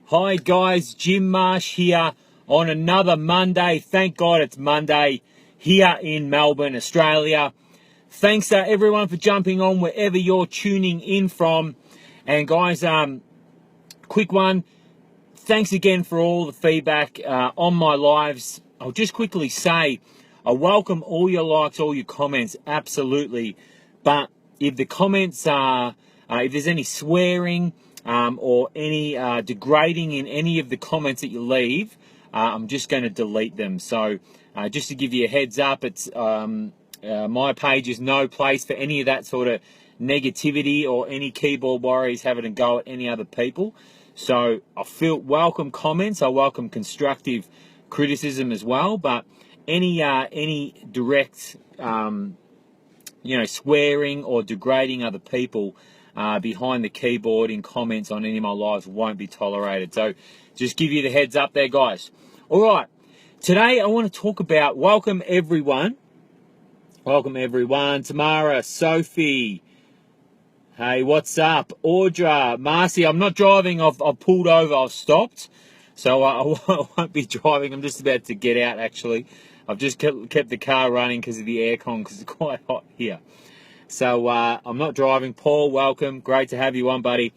Hi guys, Jim Marsh here on another Monday. Thank God it's Monday here in Melbourne, Australia. Thanks everyone for jumping on wherever you're tuning in from. And guys, quick one. Thanks again for all the feedback on my lives. I'll just quickly say I welcome all your likes, all your comments, absolutely. But if the comments are, if there's any swearing, or any degrading in any of the comments that you leave, I'm just going to delete them. So just to give you a heads up, it's my page is no place for any of that sort of negativity or any keyboard warriors having a go at any other people. So I feel welcome comments. I welcome constructive criticism as well. But any direct swearing or degrading other people behind the keyboard in comments on any of my lives won't be tolerated. So just give you the heads up there, guys. All right, today I want to talk about welcome everyone. Tamara, Sophie, hey, what's up? Audra, Marcy, I'm not driving. I've pulled over. I've stopped. So I won't be driving. I'm just about to get out, actually. I've just kept the car running because of the aircon, because it's quite hot here. So I'm not driving. Paul, welcome. Great to have you on, buddy.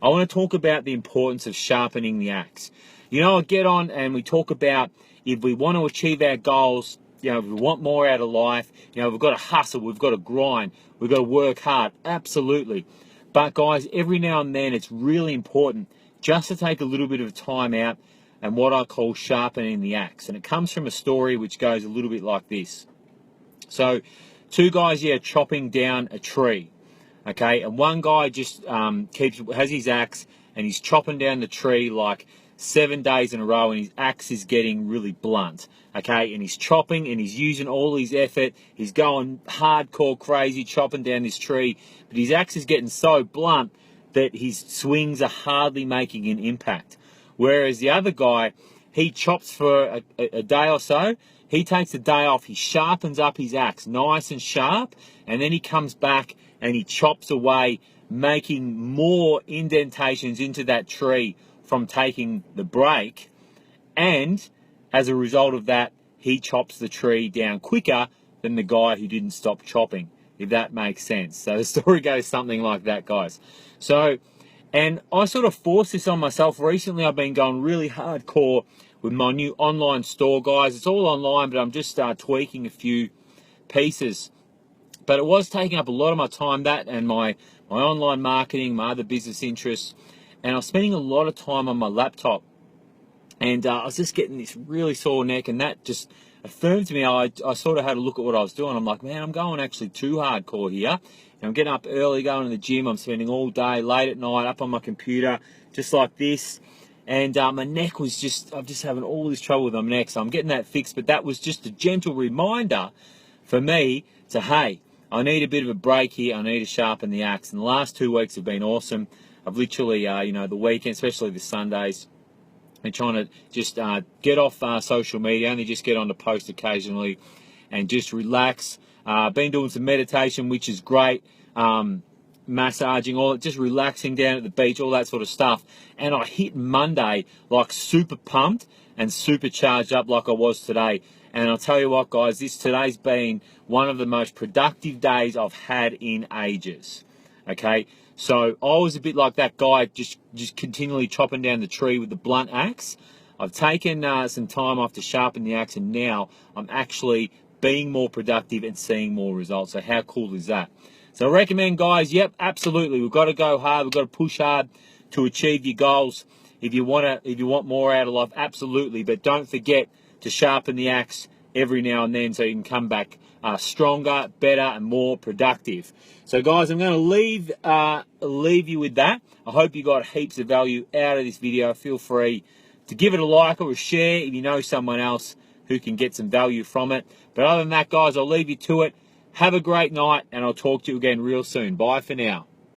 I want to talk about the importance of sharpening the axe. I get on and we talk about if we want to achieve our goals, if we want more out of life, we've got to hustle, we've got to grind, we've got to work hard. Absolutely. But guys, every now and then it's really important just to take a little bit of time out and what I call sharpening the axe. And it comes from a story which goes a little bit like this. So, two guys here chopping down a tree, okay, and one guy just has his axe and he's chopping down the tree like 7 days in a row, and his axe is getting really blunt, okay, and he's chopping and he's using all his effort, he's going hardcore crazy chopping down this tree, but his axe is getting so blunt that his swings are hardly making an impact. Whereas the other guy, he chops for a day or so. He takes a day off, he sharpens up his axe nice and sharp, and then he comes back and he chops away, making more indentations into that tree from taking the break. And as a result of that, he chops the tree down quicker than the guy who didn't stop chopping, if that makes sense. So the story goes something like that, guys. So, and I sort of forced this on myself recently. I've been going really hardcore with my new online store, guys. It's all online, but I'm just tweaking a few pieces. But it was taking up a lot of my time, that and my online marketing, my other business interests. And I was spending a lot of time on my laptop. And I was just getting this really sore neck, and that just affirmed to me. I sort of had a look at what I was doing. I'm like, man, I'm going actually too hardcore here. And I'm getting up early, going to the gym. I'm spending all day, late at night, up on my computer, just like this. And my neck was I'm just having all this trouble with my neck, so I'm getting that fixed. But that was just a gentle reminder for me to, hey, I need a bit of a break here. I need to sharpen the axe. And the last 2 weeks have been awesome. I've literally, the weekend, especially the Sundays, been trying to just get off social media, only just get on to post occasionally and just relax. Been doing some meditation, which is great. Massaging, just relaxing down at the beach, all that sort of stuff. And I hit Monday like super pumped and super charged up like I was today. And I'll tell you what, guys, today's been one of the most productive days I've had in ages. Okay, so I was a bit like that guy, just continually chopping down the tree with the blunt axe. I've taken some time off to sharpen the axe, and now I'm actually being more productive and seeing more results. So how cool is that? So I recommend, guys, yep, absolutely. We've got to go hard. We've got to push hard to achieve your goals. If you want more out of life, absolutely. But don't forget to sharpen the axe every now and then so you can come back stronger, better, and more productive. So, guys, I'm going to leave you with that. I hope you got heaps of value out of this video. Feel free to give it a like or a share if you know someone else who can get some value from it. But other than that, guys, I'll leave you to it. Have a great night, and I'll talk to you again real soon. Bye for now.